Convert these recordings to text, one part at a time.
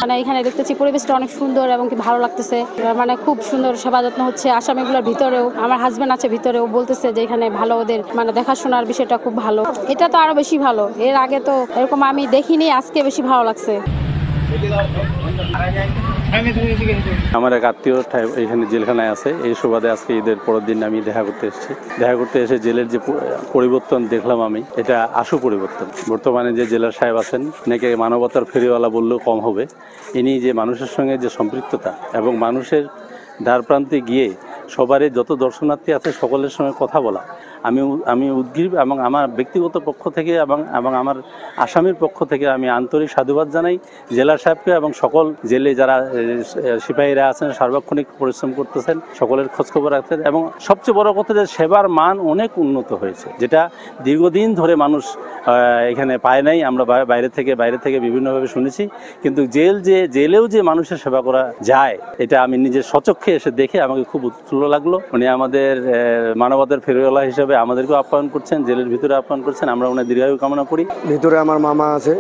মানে এখানে দেখতেছি পরিবেশটা অনেক সুন্দর এবং কি ভালো লাগতেছে, মানে খুব সুন্দর সেবা যত্ন হচ্ছে আসামিগুলোর ভিতরেও। আমার হাজবেন্ড আছে ভিতরেও, বলতেছে যে এখানে ভালো, ওদের মানে দেখাশোনার বিষয়টা খুব ভালো। এটা তো আরো বেশি ভালো, এর আগে তো এরকম আমি দেখিনি, আজকে বেশি ভালো লাগছে। আমার এক আত্মীয় এখানে জেলখানায় আছে, এই সুবাদে আজকে ঈদের পরের দিন আমি দেখা করতে এসেছি। দেখা করতে এসে জেলের যে পরিবর্তন দেখলাম আমি, এটা আশু পরিবর্তন। বর্তমানে যে জেলার সাহেব আছেন, নাকি মানবতার ফেরিওয়ালা বললেও কম হবে। ইনি যে মানুষের সঙ্গে যে সম্পৃক্ততা এবং মানুষের দ্বার প্রান্তে গিয়ে সবারই যত দর্শনার্থী আছে সকলের সঙ্গে কথা বলা, আমি উদ্গ্রীব এবং আমার ব্যক্তিগত পক্ষ থেকে এবং আমার আসামির পক্ষ থেকে আমি আন্তরিক সাধুবাদ জানাই জেলার সাহেবকে এবং সকল জেলে যারা সিপাহীরা আছেন সার্বক্ষণিক পরিশ্রম করতেছেন, সকলের খোঁজখবর রাখতেন। এবং সবচেয়ে বড় কথা যে সেবার মান অনেক উন্নত হয়েছে, যেটা দীর্ঘদিন ধরে মানুষ এখানে পায় নাই। আমরা বাইরে থেকে বিভিন্নভাবে শুনেছি, কিন্তু জেলেও যে মানুষের সেবা করা যায় এটা আমি নিজের স্বচক্ষে এসে দেখে আমাকে খুব উৎফুল্ল লাগলো। উনি আমাদের মানবতার ফেরিওয়ালা হিসেবে আমাদেরকেও আপ্যায়ন করছেন, জেলের ভিতরে আপ্যায়ন করছেন। আমরা ওনার দীর্ঘায়ু কামনা করি। ভিতরে আমার মামা আছে,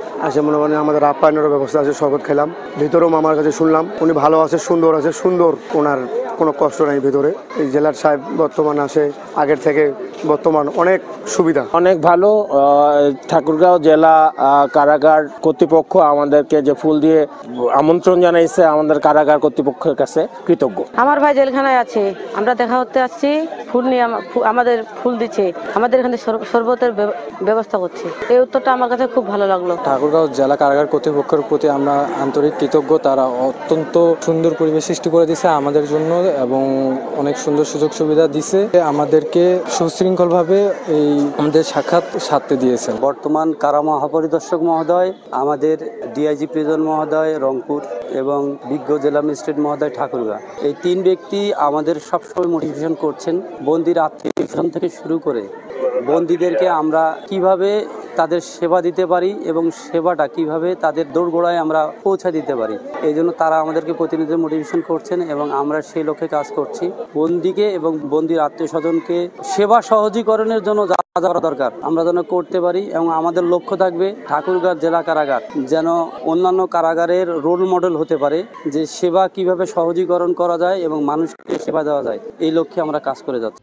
মনে করেন আমাদের আপ্যায়নের ব্যবস্থা আছে, শরবত খেলাম। ভিতরেও মামার কাছে শুনলাম উনি ভালো আছে, সুন্দর, ওনার কোনো কষ্ট নাই ভিতরে। এই জেলার সাহেব বর্তমান আসে, আগের থেকে বর্তমান অনেক সুবিধা, অনেক ভালো। ঠাকুরগাঁও জেলা কারাগার কর্তৃপক্ষ আমাদেরকে যে ফুল দিয়ে আমন্ত্রণ জানাইছে, আমাদের কারাগার কর্তৃপক্ষের কাছে কৃতজ্ঞ। আমার ভাই জেলখানায় আছে, আমরা দেখা করতে আসছি, ফুল নিয়ে আমাদের ফুল দিচ্ছে, আমাদের এখানে শরবতের ব্যবস্থা করছে। এই উত্তরটা আমার কাছে খুব ভালো লাগলো। ঠাকুরগাঁও জেলা কারাগার কর্তৃপক্ষের প্রতি আমরা আন্তরিক কৃতজ্ঞ। তারা অত্যন্ত সুন্দর পরিবেশ সৃষ্টি করে দিয়েছে আমাদের জন্য এবং অনেক সুন্দর সুযোগ সুবিধা দিছে, আমাদেরকে সুশৃঙ্খলভাবে এই আমাদের সাক্ষাৎ সারতে দিয়েছেন। বর্তমান কারা মহাপরিদর্শক মহোদয়, আমাদের ডিআইজি প্রিজন মহোদয় রংপুর এবং বিজ্ঞ জেলা ম্যাজিস্ট্রেট মহোদয় ঠাকুরগাঁও, এই তিন ব্যক্তি আমাদের সবসময় মোটিভেশন করছেন। বন্দির আত্মীয় থেকে শুরু করে বন্দীদেরকে আমরা কিভাবে তাদের সেবা দিতে পারি এবং সেবাটা কিভাবে তাদের দোরগোড়ায় আমরা পৌঁছে দিতে পারি, এই জন্য তারা আমাদেরকে প্রতিনিয়ত মোটিভেশন করছেন এবং আমরা সেই লক্ষ্যে কাজ করছি। বন্দীকে এবং বন্দির আত্মীয় স্বজনকে সেবা সহজীকরণের জন্য যা যা দরকার আমরা যেন করতে পারি এবং আমাদের লক্ষ্য থাকবে ঠাকুরগাঁও জেলা কারাগার যেন অন্যান্য কারাগারের রোল মডেল হতে পারে, যে সেবা কিভাবে সহজীকরণ করা যায় এবং মানুষকে সেবা দেওয়া যায়, এই লক্ষ্যে আমরা কাজ করে যাচ্ছি।